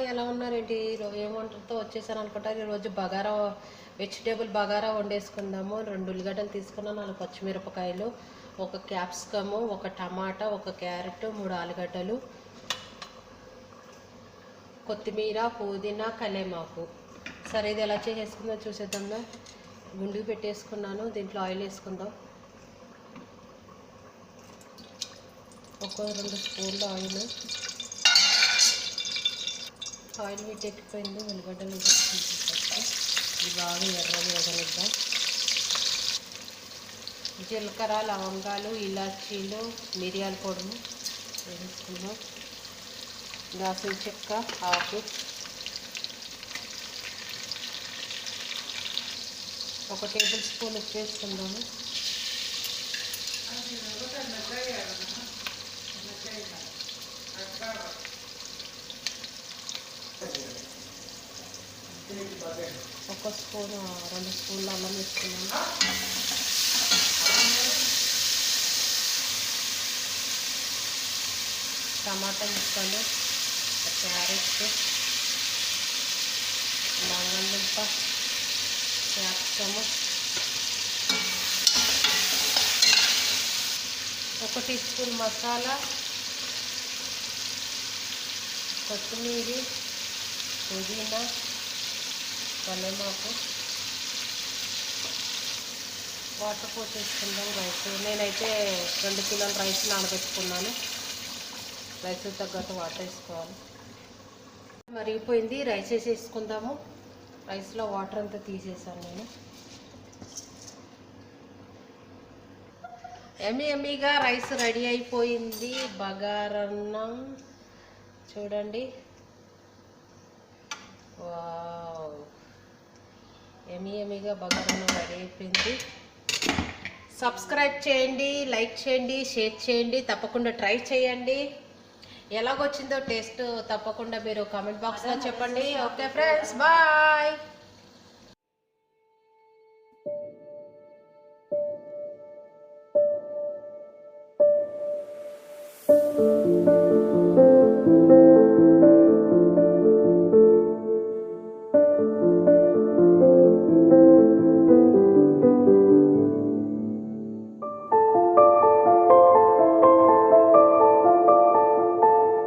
Hi, ఎలా ఉన్నారేంటి? ఏం వంటలతో వచ్చేసాను అనుకుంటారు. ఈరోజు బగారా, వెజిటేబుల్ బగారా వండేసుకుందాము. 2 ఉల్లిగడ్డలు తీసుకున్నాను, 4 పచ్చిమిరపకాయలు, ఒక క్యాప్సికము, ఒక టమాటా, ఒక క్యారెట్, 3 ఆలుగడ్డలు, కొత్తిమీర, పుదీనా, కలేమాకు. సరే, ఇది ఎలా చేసేసుకుందో చూసేద్దాం. గుండుకు పెట్టేసుకున్నాను. దీంట్లో ఆయిల్ వేసుకుందాం. ఒక 2 స్పూన్ల ఆయిల్ వీటెక్కిపోయింది. ఉల్లిగడ్డలు వేసుకుంటాం. ఇది బాగా ఎర్రగా వేగనిద్దాం. జీలకర్ర, లవంగాలు, ఇలాచీలు, మిరియాల పొడుము వేసుకుందాం. దాల్చిన చెక్క, ఆకు, 1 టేబుల్ స్పూన్ ఉప్పు వేసుకుందాము. ఒక స్పూన్, 2 స్పూన్ల అల్లం వేసుకున్నాను. టమాటా ముక్కలు, క్యారెట్, బంగాళదుంప, క్యాప్సికము, 1 టీ స్పూన్ మసాలా, కొత్తిమీర, పుదీనా, కలేమాకు, వాటర్ పోసేసుకుందాం. రైస్ నేనైతే 2 కిలోల రైస్ నానబెట్టుకున్నాను. రైస్ తగ్గట్టు వాటర్ వేసుకోవాలి. మరిగిపోయింది, రైస్ వేసేసుకుందాము. రైస్లో వాటర్ అంతా తీసేసాను నేను. ఎమ్మీగా రైస్ రెడీ అయిపోయింది. బగారన్నం చూడండి. వావ్, ఎమ్మీగా బగారన్నం రెడీ అయిపోయింది. సబ్స్క్రైబ్ చేయండి, లైక్ చేయండి, షేర్ చేయండి. తప్పకుండా ట్రై చేయండి. ఎలాగొచ్చిందో టేస్ట్ తప్పకుండా మీరు కామెంట్ బాక్స్లో చెప్పండి. Okay friends, bye.